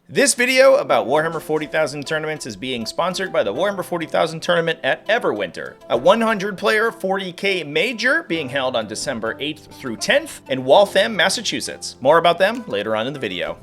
This video about Warhammer 40,000 tournaments is being sponsored by the Warhammer 40,000 tournament at Everwinter, a 100-player 40k major being held on December 8th through 10th in Waltham, Massachusetts. More about them later on in the video.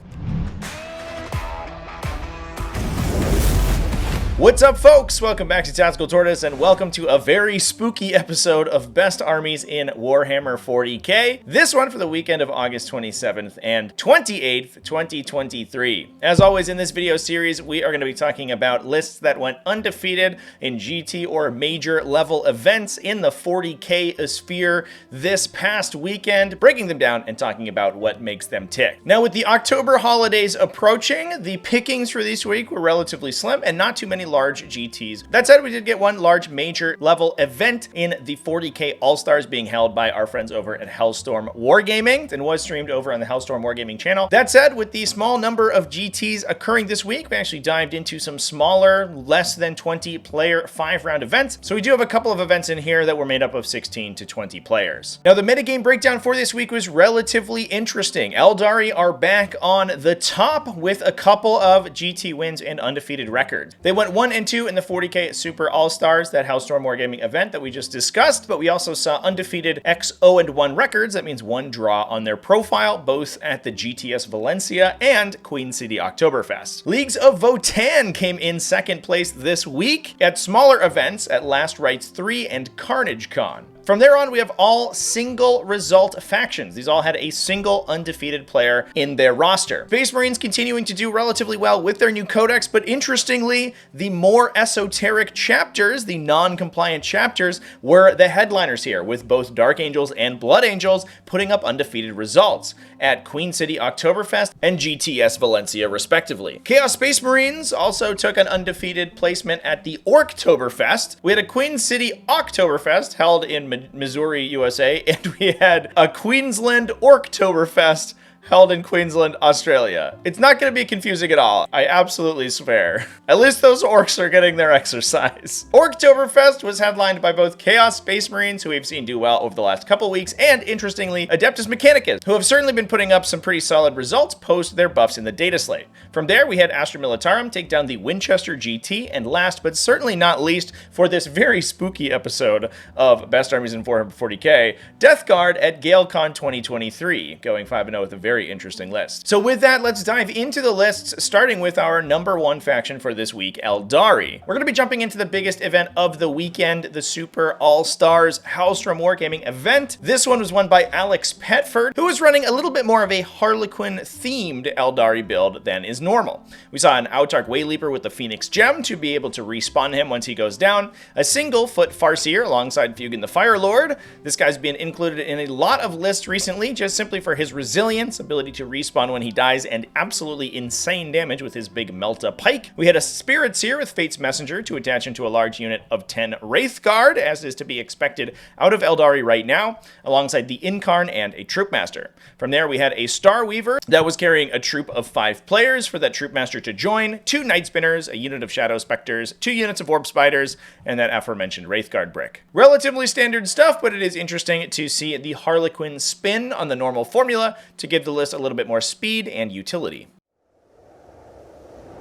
What's up, folks? Welcome back to TacticalTortoise, and welcome to a very spooky episode of Best Armies in Warhammer 40k. This one for the weekend of August 27th and 28th, 2023. As always in this video series, we are going to be talking about lists that went undefeated in GT or major level events in the 40k sphere this past weekend, breaking them down and talking about what makes them tick. Now, with the October holidays approaching, the pickings for this week were relatively slim and not too many large GTs. That said, we did get one large major level event in the 40k All-Stars being held by our friends over at Hellstorm Wargaming and was streamed over on the Hellstorm Wargaming channel. That said, with the small number of GTs occurring this week, we actually dived into some smaller, less than 20 player 5-round events. So we do have a couple of events in here that were made up of 16 to 20 players. Now, the metagame breakdown for this week was relatively interesting. Eldari are back on the top with a couple of GT wins and undefeated records. They went 1 and 2 in the 40k Super All-Stars, that Hellstorm Wargaming event that we just discussed, but we also saw undefeated X-0-1 records. That means 1 draw on their profile, both at the GTS Valencia and Queen City Oktoberfest. Leagues of Votan came in second place this week at smaller events at Last Rites 3 and Carnage Con. From there on, we have all single result factions. These all had a single undefeated player in their roster. Space Marines continuing to do relatively well with their new codex, but interestingly, the more esoteric chapters, the non-compliant chapters, were the headliners here, with both Dark Angels and Blood Angels putting up undefeated results at Queen City Oktoberfest and GTS Valencia, respectively. Chaos Space Marines also took an undefeated placement at the Orktoberfest. We had a Queen City Oktoberfest held in Missouri, USA, and we had a Queensland Orktoberfest held in Queensland, Australia. It's not going to be confusing at all, I absolutely swear. At least those orcs are getting their exercise. Orktoberfest was headlined by both Chaos Space Marines, who we've seen do well over the last couple weeks, and interestingly, Adeptus Mechanicus, who have certainly been putting up some pretty solid results post their buffs in the data slate. From there, we had Astra Militarum take down the Winchester GT, and last but certainly not least, for this very spooky episode of Best Armies in 40k, Death Guard at GaleCon 2023, going 5-0 with a very interesting list. So with that, let's dive into the lists, starting with our number 1 faction for this week, Eldari. We're going to be jumping into the biggest event of the weekend, the Super All-Stars Hellstorm Wargaming event. This one was won by Alex Petford, who was running a little bit more of a Harlequin-themed Eldari build than is normal. We saw an Autarch Wayleaper with the Phoenix Gem to be able to respawn him once he goes down, a single-foot Farseer alongside Fugan the Fire Lord. This guy's been included in a lot of lists recently, just simply for his resilience, ability to respawn when he dies, and absolutely insane damage with his big Melta Pike. We had a Spirit Seer with Fate's Messenger to attach into a large unit of 10 Wraith Guard, as is to be expected out of Eldari right now, alongside the Incarn and a Troopmaster. From there, we had a Star Weaver that was carrying a troop of 5 players for that Troopmaster to join, 2 Night Spinners, a unit of Shadow Specters, 2 units of Orb Spiders, and that aforementioned Wraith Guard brick. Relatively standard stuff, but it is interesting to see the Harlequin spin on the normal formula to give the list a little bit more speed and utility.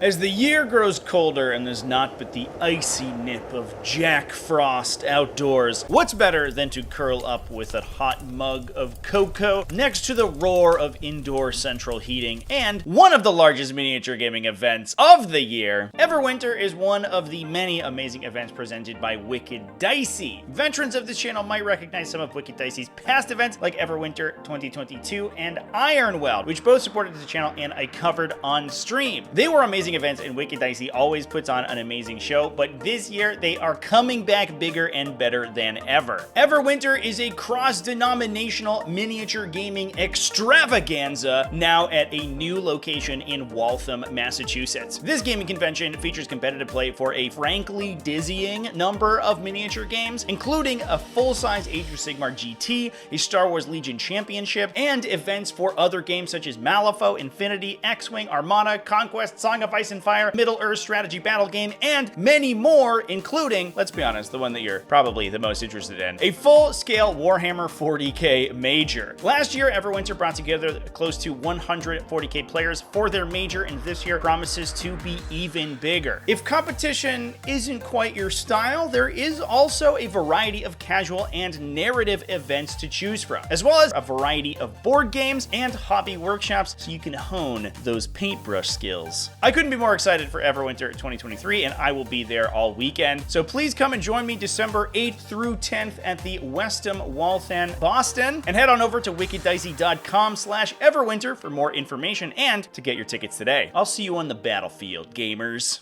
As the year grows colder and there's not but the icy nip of Jack Frost outdoors, what's better than to curl up with a hot mug of cocoa next to the roar of indoor central heating and one of the largest miniature gaming events of the year? Everwinter is one of the many amazing events presented by Wicked Dicey. Veterans of this channel might recognize some of Wicked Dicey's past events like Everwinter 2022 and Ironweld, which both supported the channel and I covered on stream. They were amazing events, and Wicked Dicey always puts on an amazing show, but this year they are coming back bigger and better than ever. Everwinter is a cross-denominational miniature gaming extravaganza now at a new location in Waltham, Massachusetts. This gaming convention features competitive play for a frankly dizzying number of miniature games, including a full-size Age of Sigmar GT, a Star Wars Legion Championship, and events for other games such as Malifaux, Infinity, X-Wing, Armada, Conquest, Song of Ice Bison Fire, Middle-earth strategy battle game, and many more, including, let's be honest, the one that you're probably the most interested in, a full-scale Warhammer 40k major. Last year, Everwinter brought together close to 100 40k players for their major, and this year promises to be even bigger. If competition isn't quite your style, there is also a variety of casual and narrative events to choose from, as well as a variety of board games and hobby workshops so you can hone those paintbrush skills. I couldn't be more excited for Everwinter 2023, and I will be there all weekend. So please come and join me December 8th through 10th at the Westham Waltham, Boston, and head on over to wickeddicey.com/Everwinter for more information and to get your tickets today. I'll see you on the battlefield, gamers.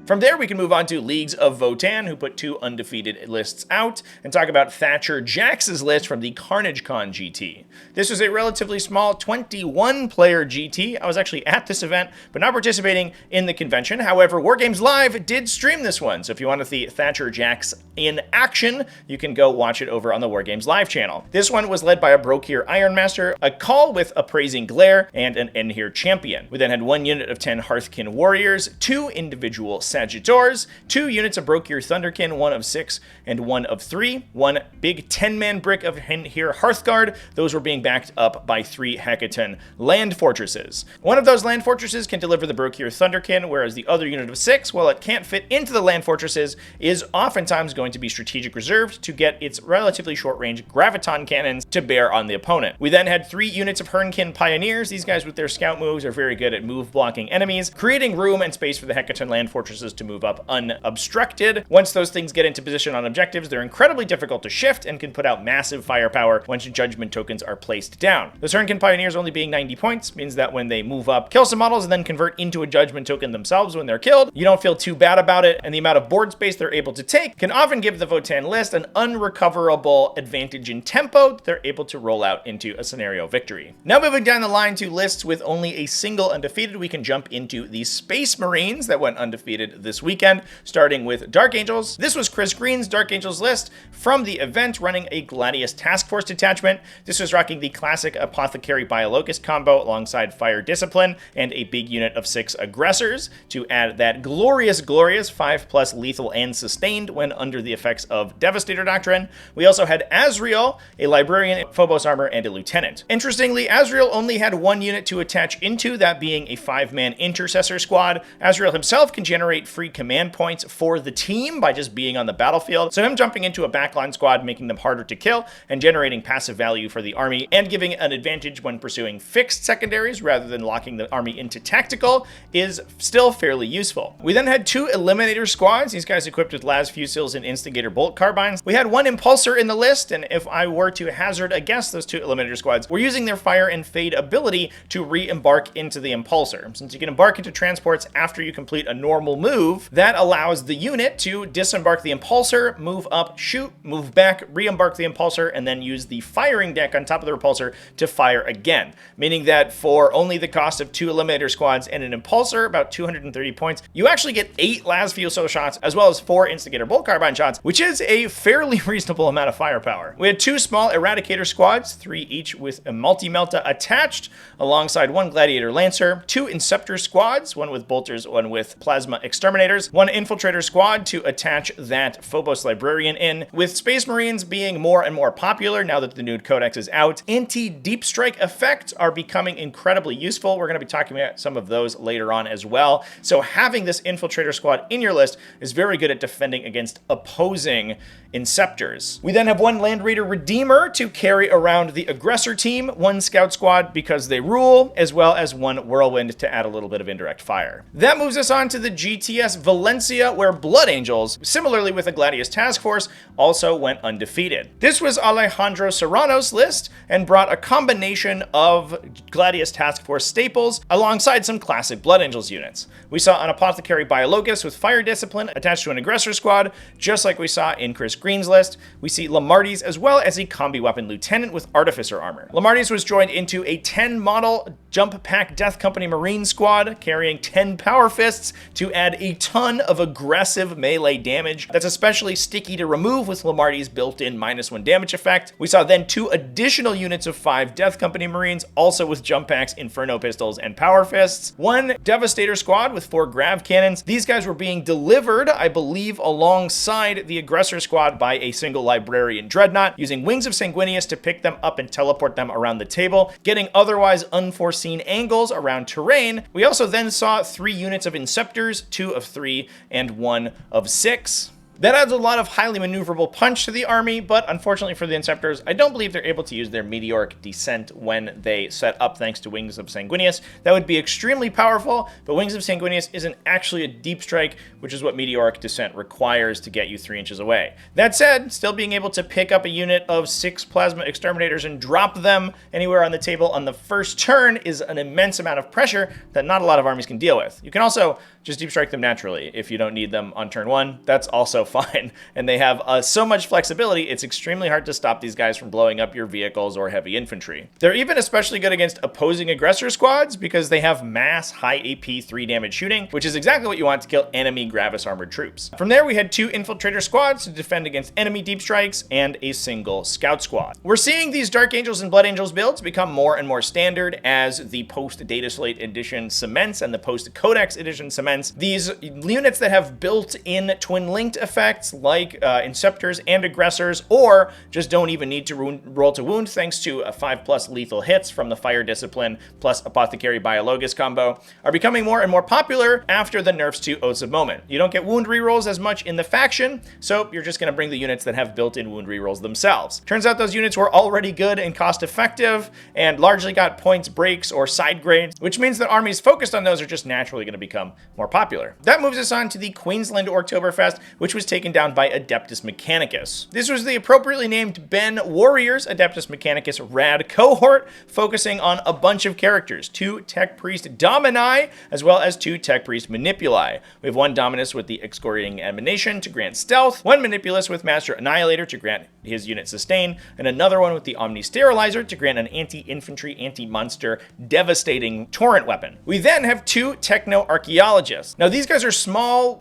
From there, we can move on to Leagues of Votan, who put 2 undefeated lists out, and talk about Thatcher Jax's list from the CarnageCon GT. This was a relatively small 21-player GT. I was actually at this event, but not participating in the convention. However, Wargames Live did stream this one, so if you want to see Thatcher Jax in action, you can go watch it over on the Wargames Live channel. This one was led by a Brokir Ironmaster, a Call with Appraising Glare, and an Enhir Champion. We then had 1 unit of 10 Hearthkin Warriors, 2 individual Sagittars, 2 units of Brokir Thunderkin, 1 of 6 and 1 of 3, 1 big 10-man brick of Enhir Hearthguard. Those were being backed up by 3 Hekaton land fortresses. One of those land fortresses can deliver the Brokir Thunderkin, whereas the other unit of 6, while it can't fit into the land fortresses, is oftentimes going to be strategic reserved to get its relatively short-range Graviton cannons to bear on the opponent. We then had 3 units of Hernkin Pioneers. These guys with their scout moves are very good at move blocking enemies, creating room and space for the Hekaton land fortresses to move up unobstructed. Once those things get into position on objectives, they're incredibly difficult to shift and can put out massive firepower once judgment tokens are placed down. The Hernkin Pioneers only being 90 points means that when they move up, kill some models, and then convert into a judgment token themselves when they're killed, you don't feel too bad about it, and the amount of board space they're able to take can often give the Votan list an unrecoverable advantage in tempo that they're able to roll out into a scenario victory. Now moving down the line to lists with only a single undefeated, we can jump into the Space Marines that went undefeated this weekend, starting with Dark Angels. This was Chris Green's Dark Angels list from the event, running a Gladius Task Force detachment. This was rocking the classic Apothecary Biolocust combo alongside Fire Discipline and a big unit of 6 aggressors to add that glorious 5+ lethal and sustained when under the effects of Devastator Doctrine. We also had Azrael, a Librarian, Phobos Armor, and a Lieutenant. Interestingly, Azrael only had 1 unit to attach into, that being a 5-man Intercessor squad. Azrael himself can generate free command points for the team by just being on the battlefield, so him jumping into a backline squad, making them harder to kill, and generating passive value for the army, and giving an advantage when pursuing fixed secondaries rather than locking the army into tactical, is still fairly useful. We then had 2 Eliminator squads, these guys equipped with Las Fusils and Instigator Bolt Carbines. We had 1 Impulsor in the list, and if I were to hazard a guess, those 2 Eliminator squads were using their Fire and Fade ability to re-embark into the Impulsor. Since you can embark into transports after you complete a normal move, that allows the unit to disembark the Impulsor, move up, shoot, move back, re-embark the Impulsor, and then use the firing deck on top of the Repulsor to fire again. Meaning that for only the cost of 2 Eliminator squads and an Impulsor, about 230 points, you actually get 8 Las Fusil shots as well as 4 Instigator Bolt Carbine shots, which is a fairly reasonable amount of firepower. We had 2 small Eradicator squads, 3 each with a Multi-Melta attached, alongside 1 Gladiator Lancer, 2 Inceptor squads, 1 with Bolters, 1 with Plasma Exterminators, 1 Infiltrator squad to attach that Phobos Librarian in, with Space Marines being more and more popular now that the new Codex is out. Anti-Deep Strike effects are becoming incredibly useful. We're going to be talking about some of those later on as well. So having this Infiltrator squad in your list is very good at defending against opposing Inceptors. We then have 1 Land Raider Redeemer to carry around the aggressor team, 1 Scout squad because they rule, as well as 1 Whirlwind to add a little bit of indirect fire. That moves us on to the GTS Valencia, where Blood Angels, similarly with the Gladius Task Force, also went undefeated. This was Alejandro Serrano's list and brought a combination of Gladius Task Force staples alongside some classic Blood Angels units. We saw an Apothecary Biolocust with Fire Discipline attached to an aggressor squad, just like we saw in Chris Green's list. We see Lamarties as well as a combi weapon lieutenant with Artificer armor. Lamarties was joined into a 10 model Jump Pack Death Company Marine Squad, carrying 10 Power Fists to add a ton of aggressive melee damage. That's especially sticky to remove with Lamarty's built-in -1 damage effect. We saw then 2 additional units of 5 Death Company Marines, also with Jump Packs, Inferno Pistols, and Power Fists. 1 Devastator Squad with 4 Grav Cannons. These guys were being delivered, I believe, alongside the Aggressor Squad by a single Librarian Dreadnought, using Wings of Sanguinius to pick them up and teleport them around the table, getting otherwise unforeseen angles around terrain. We also then saw 3 units of Inceptors, 2 of 3, and 1 of 6. That adds a lot of highly maneuverable punch to the army, but unfortunately for the Inceptors, I don't believe they're able to use their meteoric descent when they set up thanks to Wings of Sanguinius. That would be extremely powerful, but Wings of Sanguinius isn't actually a deep strike, which is what meteoric descent requires to get you 3 inches away. That said, still being able to pick up a unit of 6 Plasma Exterminators and drop them anywhere on the table on the first turn is an immense amount of pressure that not a lot of armies can deal with. You can also just deep strike them naturally if you don't need them on turn 1. That's also fine, and they have so much flexibility, it's extremely hard to stop these guys from blowing up your vehicles or heavy infantry. They're even especially good against opposing aggressor squads because they have mass high AP 3 damage shooting, which is exactly what you want to kill enemy Gravis armored troops. From there, we had 2 infiltrator squads to defend against enemy deep strikes and a single scout squad. We're seeing these Dark Angels and Blood Angels builds become more and more standard as the post-Data Slate edition cements and the post-Codex edition cements. These units that have built-in twin-linked effects like Inceptors and Aggressors, or just don't even need to roll to wound thanks to a 5+ lethal hits from the Fire Discipline plus Apothecary Biologus combo, are becoming more and more popular after the nerfs to Oaths of Moment. You don't get wound rerolls as much in the faction, so you're just going to bring the units that have built-in wound rerolls themselves. Turns out those units were already good and cost-effective and largely got points breaks or side grades, which means that armies focused on those are just naturally going to become more popular. That moves us on to the Queensland Oktoberfest, which was taken down by Adeptus Mechanicus. This was the appropriately named Ben Warriors Adeptus Mechanicus Rad cohort, focusing on a bunch of characters, 2 Tech Priest Domini, as well as 2 Tech Priest Manipuli. We have 1 Dominus with the Excoriating Emanation to grant stealth, 1 Manipulus with Master Annihilator to grant his unit sustain, and another one with the Omni Sterilizer to grant an anti-infantry, anti-monster, devastating torrent weapon. We then have 2 Techno Archaeologists. Now these guys are small,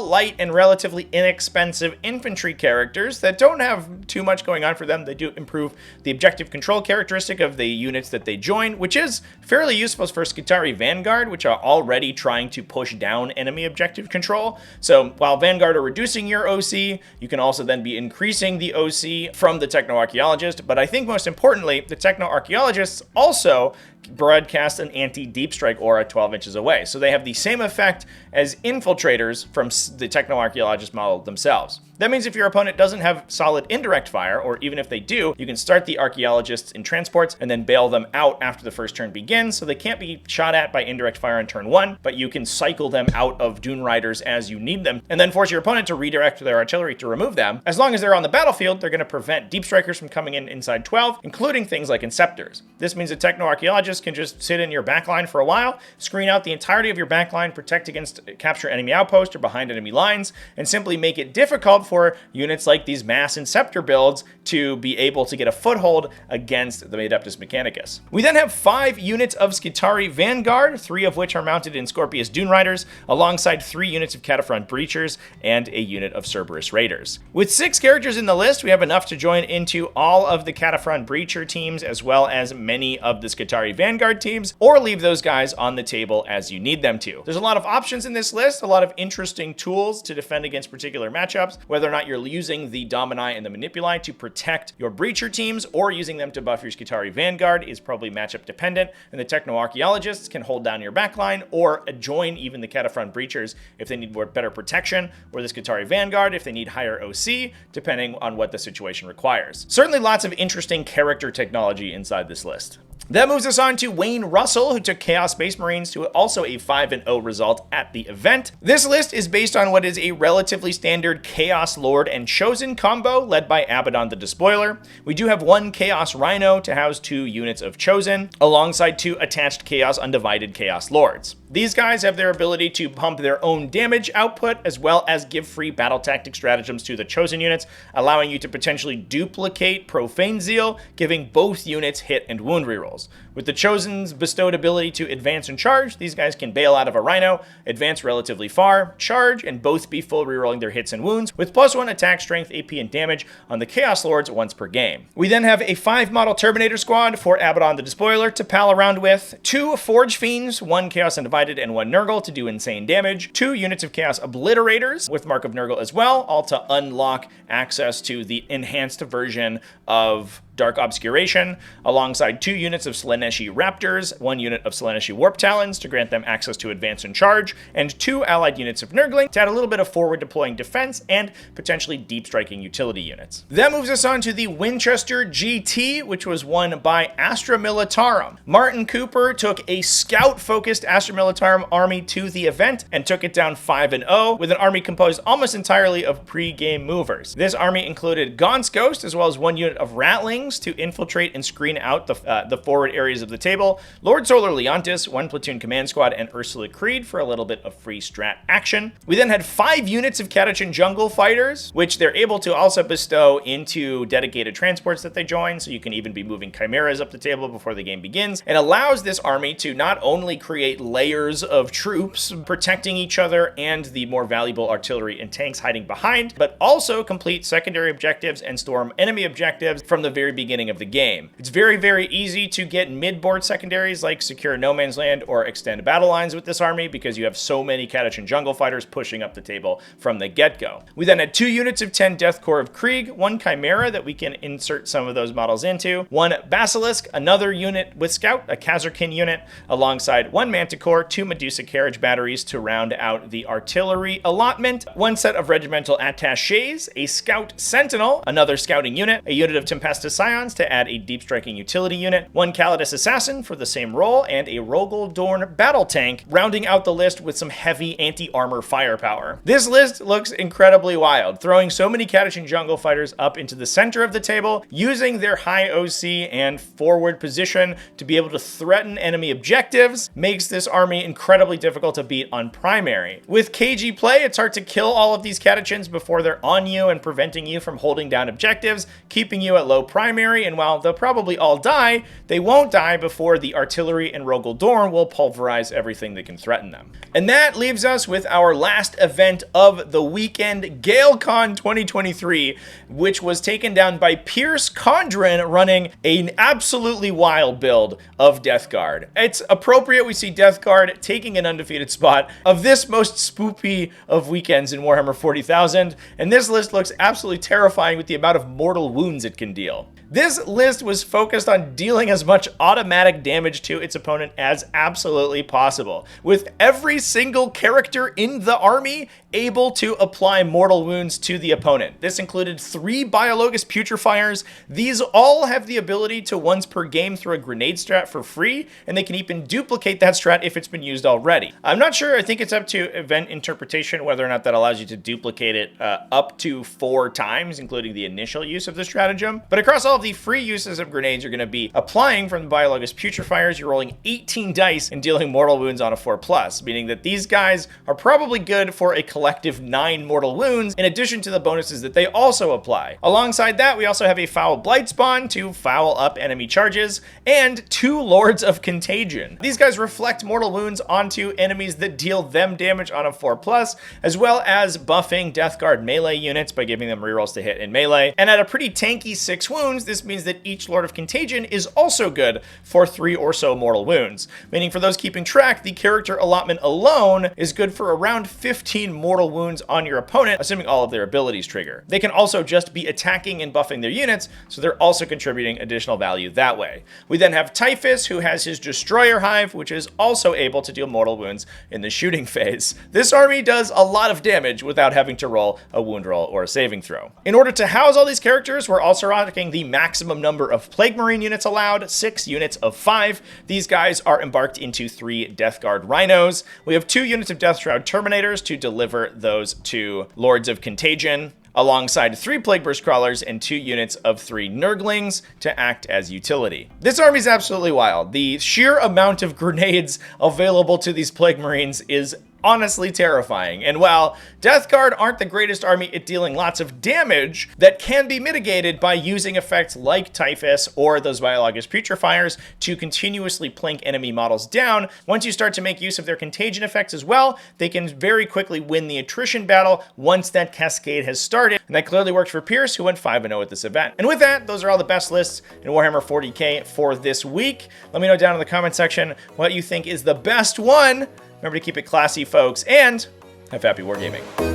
light, and relatively inexpensive infantry characters that don't have too much going on for them. They do improve the objective control characteristic of the units that they join, which is fairly useful for Skitarii Vanguard, which are already trying to push down enemy objective control. So while Vanguard are reducing your OC, you can also then be increasing the OC from the Techno Archaeologist. But I think most importantly, the Techno Archaeologists also broadcast an anti-deep strike aura 12 inches away. So they have the same effect as infiltrators from the Techno-Archaeologist model themselves. That means if your opponent doesn't have solid indirect fire, or even if they do, you can start the Archaeologists in transports and then bail them out after the first turn begins, so they can't be shot at by indirect fire on turn 1, but you can cycle them out of Dune Riders as you need them, and then force your opponent to redirect their artillery to remove them. As long as they're on the battlefield, they're going to prevent Deep Strikers from coming in inside 12, including things like Inceptors. This means that Techno-Archaeologists can just sit in your backline for a while, screen out the entirety of your backline, protect against capture enemy outpost or behind enemy lines, and simply make it difficult for units like these mass Inceptor builds to be able to get a foothold against the Adeptus Mechanicus. We then have 5 units of Skitarii Vanguard, 3 of which are mounted in Scorpius Dune Riders, alongside 3 units of Cataphront Breachers and a unit of Cerberus Raiders. With 6 characters in the list, we have enough to join into all of the Cataphront Breacher teams, as well as many of the Skitarii Vanguard teams, or leave those guys on the table as you need them to. There's a lot of options in this list, a lot of interesting tools to defend against particular matchups, whether or not you're using the Domini and the Manipuli to protect your Breacher teams, or using them to buff your Skitarii Vanguard is probably matchup dependent, and the Techno-Archaeologists can hold down your backline, or join even the Cataphront Breachers if they need more better protection, or the Skitarii Vanguard if they need higher OC, depending on what the situation requires. Certainly lots of interesting character technology inside this list. That moves us on to Wayne Russell, who took Chaos Space Marines to also a 5-0 result at the event. This list is based on what is a relatively standard Chaos Chaos Lord and Chosen combo led by Abaddon the Despoiler. We do have one Chaos Rhino to house 2 units of Chosen, alongside 2 attached Chaos Undivided Chaos Lords. These guys have their ability to pump their own damage output, as well as give free battle tactic stratagems to the Chosen units, allowing you to potentially duplicate Profane Zeal, giving both units hit and wound rerolls. With the Chosen's bestowed ability to advance and charge, these guys can bail out of a Rhino, advance relatively far, charge, and both be full rerolling their hits and wounds, with +1 attack, strength, AP, and damage on the Chaos Lords once per game. We then have a 5-model Terminator squad for Abaddon the Despoiler to pal around with, 2 Forge Fiends, 1 Chaos Undivided, and 1 Nurgle to do insane damage, 2 units of Chaos Obliterators with Mark of Nurgle as well, all to unlock access to the enhanced version of Dark Obscuration, alongside 2 units of Slaaneshi Raptors, 1 unit of Slaaneshi Warp Talons to grant them access to advance and charge, and 2 allied units of Nurgling to add a little bit of forward deploying defense and potentially deep striking utility units. That moves us on to the Winchester GT, which was won by Astra Militarum. Martin Cooper took a scout-focused Astra Militarum army to the event and took it down 5-0 with an army composed almost entirely of pre-game movers. This army included Gaunt's Ghost, as well as 1 unit of Ratlings to infiltrate and screen out the forward areas of the table, Lord Solar Leontis, 1 platoon command squad, and Ursula Creed for a little bit of free strat action. We then had 5 units of Catachan Jungle Fighters, which they're able to also bestow into dedicated transports that they join, so you can even be moving chimeras up the table before the game begins, and allows this army to not only create layers of troops protecting each other and the more valuable artillery and tanks hiding behind, but also complete secondary objectives and storm enemy objectives from the very beginning of the game. It's very, very easy to get mid-board secondaries like secure no man's land or extend battle lines with this army because you have so many Catachan Jungle Fighters pushing up the table from the get-go. We then had 2 units of 10 Death Corps of Krieg, 1 Chimera that we can insert some of those models into, 1 Basilisk, another unit with Scout, a Khazarkin unit, alongside 1 Manticore, 2 Medusa Carriage Batteries to round out the artillery allotment, 1 set of Regimental Attachés, a Scout Sentinel, another scouting unit, a unit of Tempestus Scions to add a deep striking utility unit, 1 Calidus Assassin for the same role, and a Rogel Dorn battle tank, rounding out the list with some heavy anti-armor firepower. This list looks incredibly wild, throwing so many Catachan Jungle Fighters up into the center of the table, using their high OC and forward position to be able to threaten enemy objectives, makes this army incredibly difficult to beat on primary. With KG play, it's hard to kill all of these Catachans before they're on you and preventing you from holding down objectives, keeping you at low primary, and while they'll probably all die, they won't die before the artillery and Rogel Dorn will pulverize everything that can threaten them. And that leaves us with our last event of the weekend, GaleCon 2023, which was taken down by Pierce Condren running an absolutely wild build of Death Guard. It's appropriate we see Death Guard taking an undefeated spot of this most spoopy of weekends in Warhammer 40,000, and this list looks absolutely terrifying with the amount of mortal wounds it can deal. This list was focused on dealing as much automatic damage to its opponent as absolutely possible, with every single character in the army able to apply mortal wounds to the opponent. This included 3 Biologus Putrefires. These all have the ability to once per game throw a grenade strat for free, and they can even duplicate that strat if it's been used already. I'm not sure, I think it's up to event interpretation whether or not that allows you to duplicate it up to 4 times, including the initial use of the stratagem. But across all of the free uses of grenades you're going to be applying from the Biologus Putrefires, you're rolling 18 dice and dealing mortal wounds on a 4+, meaning that these guys are probably good for a collective 9 mortal wounds, in addition to the bonuses that they also apply. Alongside that, we also have a Foul Blightspawn to foul up enemy charges, and 2 Lords of Contagion. These guys reflect mortal wounds onto enemies that deal them damage on a 4+, as well as buffing Death Guard melee units by giving them rerolls to hit in melee. And at a pretty tanky 6 wounds, this means that each Lord of Contagion is also good for 3 or so mortal wounds, meaning for those keeping track, the character allotment alone is good for around 15 mortal wounds on your opponent, assuming all of their abilities trigger. They can also just be attacking and buffing their units, so they're also contributing additional value that way. We then have Typhus, who has his Destroyer Hive, which is also able to deal mortal wounds in the shooting phase. This army does a lot of damage without having to roll a wound roll or a saving throw. In order to house all these characters, we're also rocking the maximum number of Plague Marine units allowed, 6 units of 5. These guys are embarked into 3 Death Guard Rhinos. We have 2 units of Death Shroud Terminators to deliver those to Lords of Contagion. alongside 3 Plague Burst Crawlers and 2 units of 3 Nurglings to act as utility. This army is absolutely wild. The sheer amount of grenades available to these Plague Marines is honestly terrifying. And while Death Guard aren't the greatest army at dealing lots of damage, that can be mitigated by using effects like Typhus or those Biologus Putrefiers to continuously plink enemy models down. Once you start to make use of their contagion effects as well, they can very quickly win the attrition battle once that cascade has started. And that clearly worked for Pierce, who went 5-0 at this event. And with that, those are all the best lists in Warhammer 40k for this week. Let me know down in the comment section what you think is the best one. Remember to keep it classy, folks, and have happy wargaming.